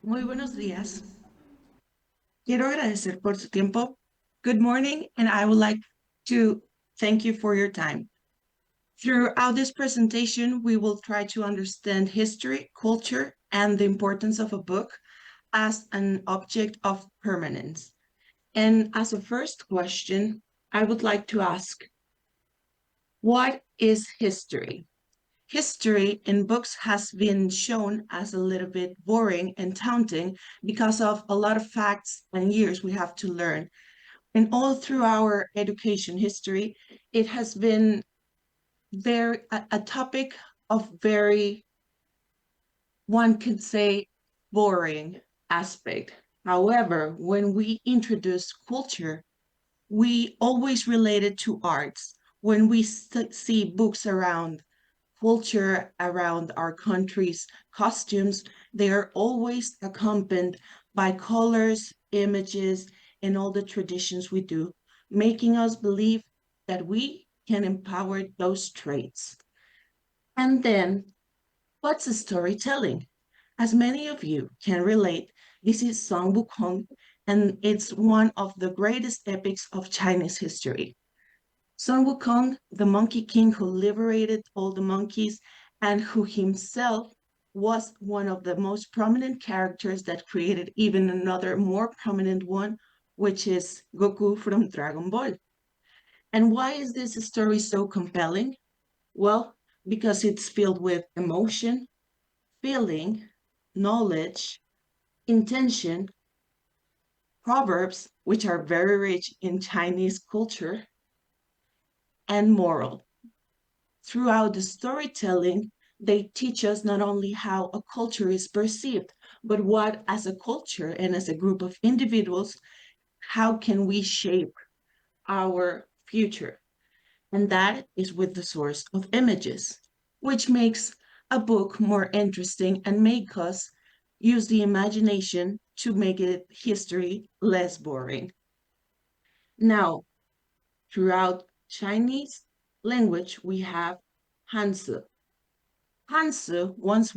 Muy buenos días. Quiero agradecer por su tiempo. Good morning, and I would like to thank you for your time. Throughout this presentation, we will try to understand history, culture, and the importance of a book as an object of permanence. And as a first question, I would like to ask, what is history? History in books has been shown as a little bit boring and daunting because of a lot of facts and years we have to learn. And all through our education history, it has been a topic of very, one could say, boring aspect. However, when we introduce culture, we always relate it to arts. When we see books around culture, around our country's costumes, they are always accompanied by colors, images, and all the traditions we do, making us believe that we can empower those traits. And then, what's storytelling? As many of you can relate, this is Song Wukong, and it's one of the greatest epics of Chinese history. Sun Wukong, the Monkey King who liberated all the monkeys and who himself was one of the most prominent characters that created even another more prominent one, which is Goku from Dragon Ball. And why is this story so compelling? Well, because it's filled with emotion, feeling, knowledge, intention, proverbs, which are very rich in Chinese culture, and moral. Throughout the storytelling, they teach us not only how a culture is perceived, but what, as a culture and as a group of individuals, how can we shape our future? And that is with the source of images, which makes a book more interesting and make us use the imagination to make it history less boring. Now, throughout Chinese language, we have Hanzi. Hanzi was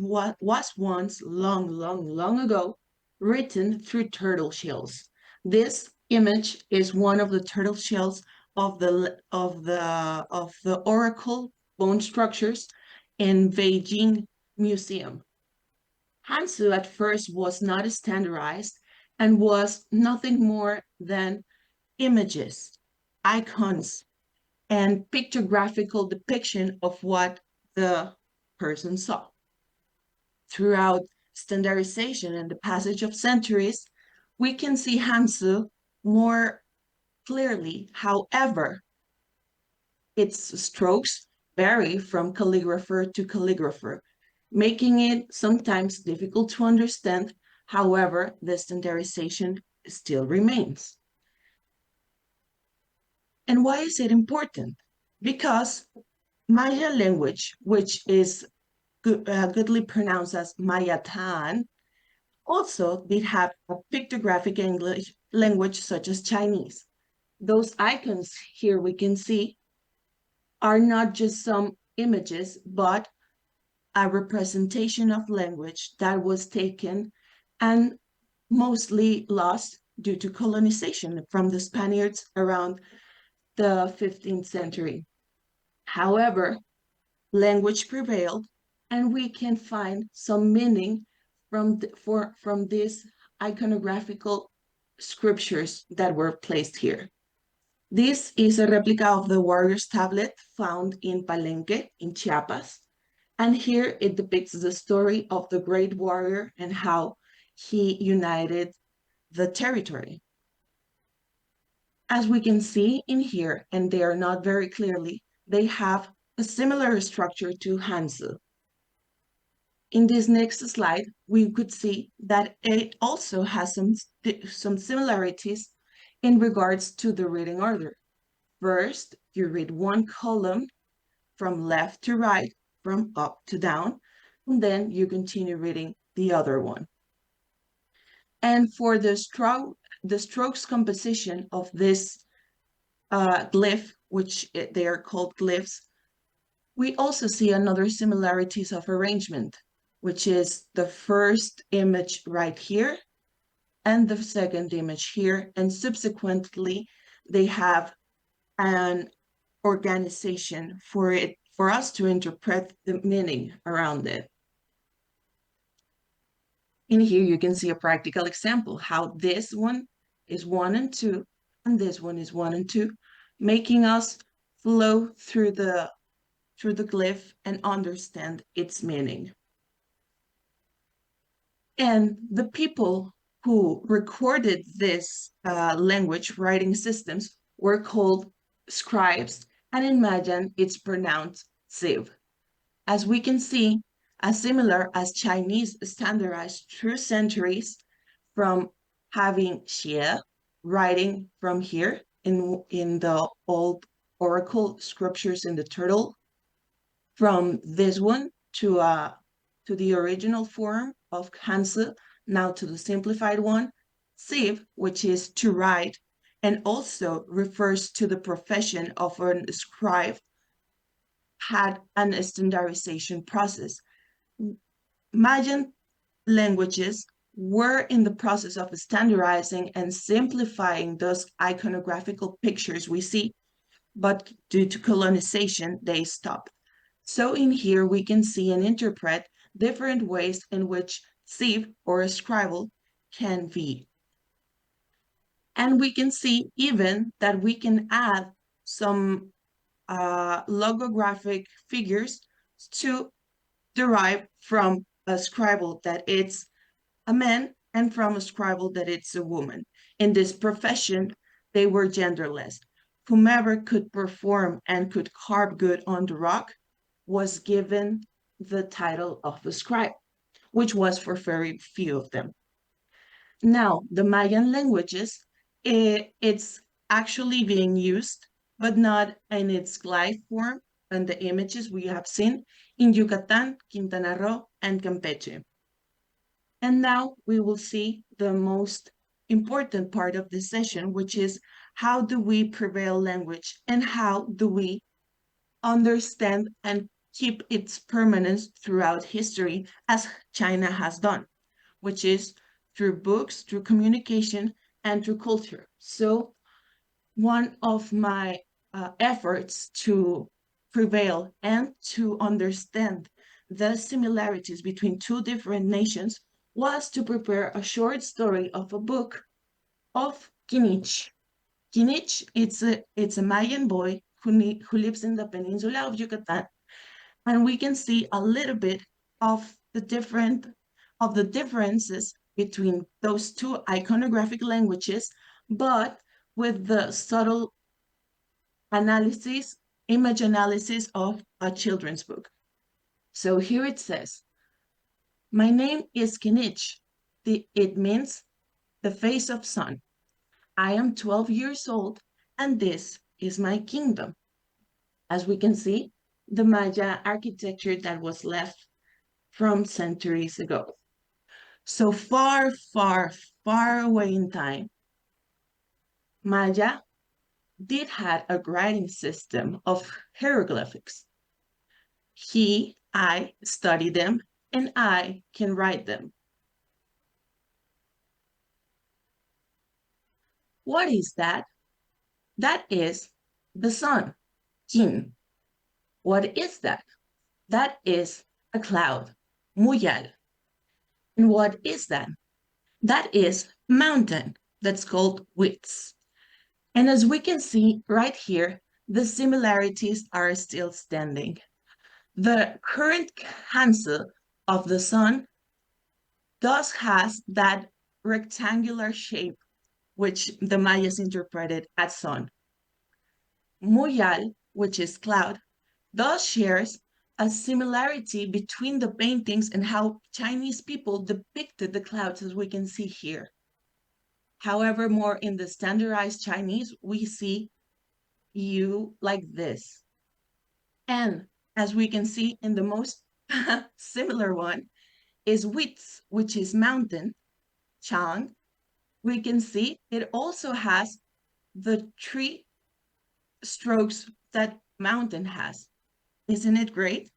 once long ago written through turtle shells. This image is one of the turtle shells of the oracle bone structures in Beijing Museum. Hanzi at first was not standardized and was nothing more than images, icons, and pictographical depiction of what the person saw. Throughout standardization and the passage of centuries, we can see Hansu more clearly. However, its strokes vary from calligrapher to calligrapher, making it sometimes difficult to understand. However, the standardization still remains. And why is it important? Because Maya language, which is goodly pronounced as Mayatan, also did have a pictographic English language such as Chinese. Those icons here we can see are not just some images, but a representation of language that was taken and mostly lost due to colonization from the Spaniards around the 15th century. However, language prevailed, and we can find some meaning from these iconographical scriptures that were placed here. This is a replica of the warrior's tablet found in Palenque in Chiapas. And here it depicts the story of the great warrior and how he united the territory. As we can see in here, and they are not very clearly, they have a similar structure to Hansu. In this next slide, we could see that it also has some similarities in regards to the reading order. First, you read one column from left to right, from up to down, and then you continue reading the other one. And for the strokes composition of this glyph, which they are called glyphs, we also see another similarities of arrangement. which is the first image right here and the second image here. And subsequently, they have an organization for it, for us to interpret the meaning around it. In here, you can see a practical example how this one is 1 and 2, and this one is 1 and 2, making us flow through the glyph and understand its meaning. And the people who recorded this language writing systems were called scribes, and in Mayan, it's pronounced sieve. As we can see, as similar as Chinese standardized through centuries from having xie, writing from here in the old oracle scriptures in the turtle, from this one to the original form of Hanzi, now to the simplified one, sieve, which is to write, and also refers to the profession of a scribe, had an standardization process. Mayan languages were in the process of standardizing and simplifying those iconographical pictures we see, but due to colonization, they stopped. So in here, we can see and interpret different ways in which sieve or a scribble can be. And we can see even that we can add some logographic figures to derive from a scribble that it's a man and from a scribble that it's a woman. In this profession, they were genderless. Whomever could perform and could carve good on the rock was given the title of a scribe, which was for very few of them. Now, the Mayan languages, it's actually being used, but not in its glyph form and the images we have seen in Yucatan, Quintana Roo, and Campeche. And now we will see the most important part of this session, which is how do we prevail language and how do we understand and keep its permanence throughout history as China has done, which is through books, through communication, and through culture. So one of my efforts to prevail and to understand the similarities between two different nations was to prepare a short story of a book of Kinich. Kinich, it's a Mayan boy who lives in the peninsula of Yucatan, and we can see a little bit of the differences between those two iconographic languages, but with the subtle analysis, image analysis of a children's book. So here it says, my name is Kinich. It means the face of sun. I am 12 years old, and this is my kingdom. As we can see, the Maya architecture that was left from centuries ago. So far, far, far away in time, Maya did have a writing system of hieroglyphics. I study them, and I can write them. What is that? That is the sun, Kin. What is that? That is a cloud, Muyal. And what is that? That is mountain, that's called Wits. And as we can see right here, the similarities are still standing. The current Hansa of the sun thus has that rectangular shape which the Mayas interpreted as sun. Muyal, which is cloud, thus shares a similarity between the paintings and how Chinese people depicted the clouds as we can see here. However, more in the standardized Chinese, we see you like this. And as we can see in the most similar one is Wits, which is mountain, Chang. We can see it also has the three strokes that mountain has. Isn't it great?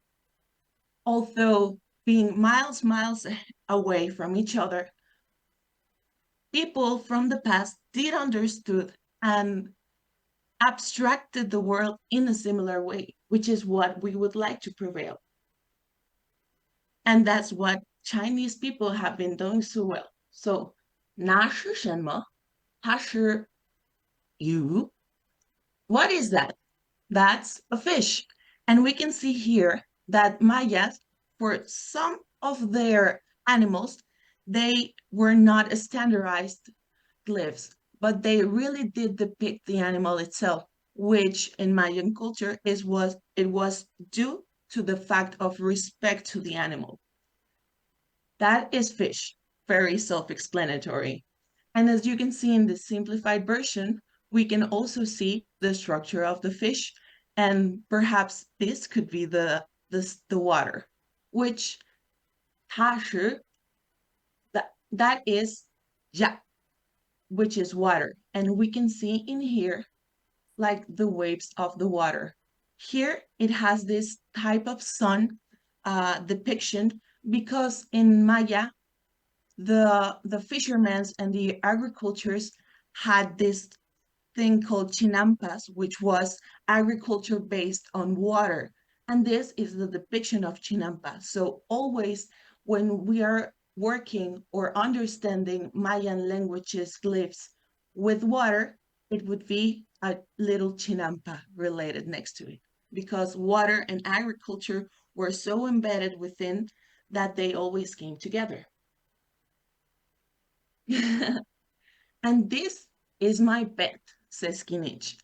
Although being miles away from each other, people from the past did understood and abstracted the world in a similar way, which is what we would like to prevail. And that's what Chinese people have been doing so well. So, 那是什么?它是 you. What is that? That's a fish. And we can see here that Mayas, for some of their animals, they were not standardized glyphs, but they really did depict the animal itself, which in Mayan culture was due to the fact of respect to the animal. That is fish, very self-explanatory. And as you can see in the simplified version, we can also see the structure of the fish, and perhaps this could be the water, which 它是 that is 呀, which is water. And we can see in here like the waves of the water. Here it has this type of sun depiction because in Maya, the fishermen and the agricultures had this thing called chinampas, which was agriculture based on water. And this is the depiction of chinampa. So always when we are working or understanding Mayan languages glyphs with water, it would be a little chinampa related next to it because water and agriculture were so embedded within that they always came together. And this is my pet, says Kinich.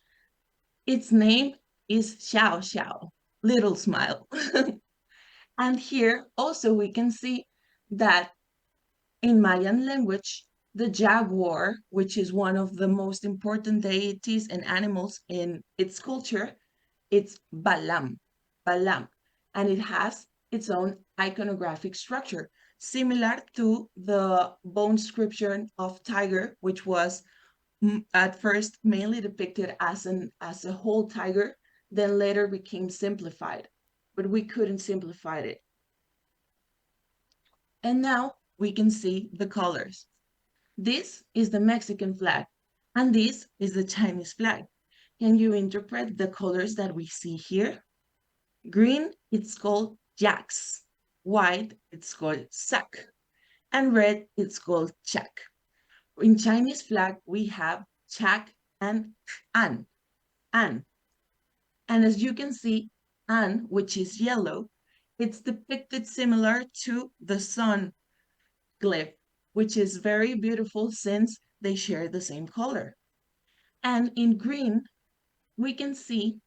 Its name is Xiao Xiao, little smile. And here also we can see that in Mayan language, the jaguar, which is one of the most important deities and animals in its culture, it's Balam, Balam, and it has its own iconographic structure, similar to the bone scripture of tiger, which was at first mainly depicted as a whole tiger, then later became simplified, but we couldn't simplify it. And now we can see the colors. This is the Mexican flag, and this is the Chinese flag. Can you interpret the colors that we see here? Green, it's called Jax. White, it's called Sak. And red, it's called Chak. In Chinese flag, we have Chak and An. An. And as you can see, An, which is yellow, it's depicted similar to the sun glyph, which is very beautiful since they share the same color. And in green, we can see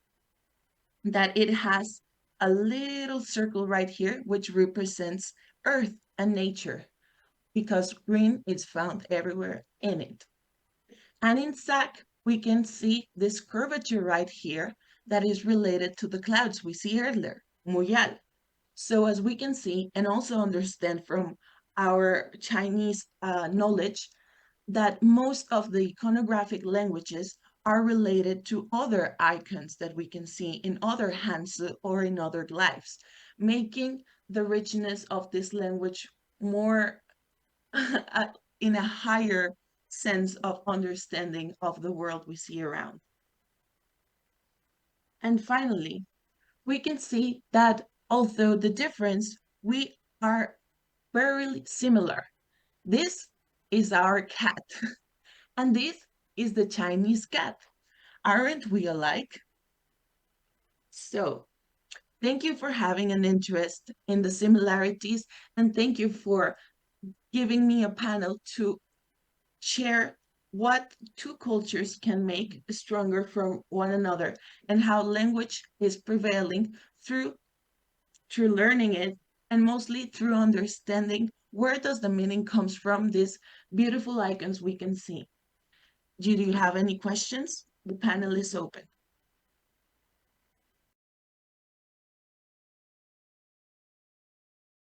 that it has a little circle right here, which represents earth and nature, because green is found everywhere in it. And in Sac, we can see this curvature right here that is related to the clouds we see earlier, Muyal. So as we can see and also understand from our Chinese knowledge, that most of the iconographic languages are related to other icons that we can see in other Hanzi or in other lives, making the richness of this language more in a higher sense of understanding of the world we see around. And finally, we can see that although the difference, we are very similar. This is our cat, and this is the Chinese cat. Aren't we alike? So, thank you for having an interest in the similarities, and thank you for giving me a panel to share what two cultures can make stronger from one another and how language is prevailing through learning it and mostly through understanding where does the meaning comes from these beautiful icons we can see. Do you have any questions? The panel is open.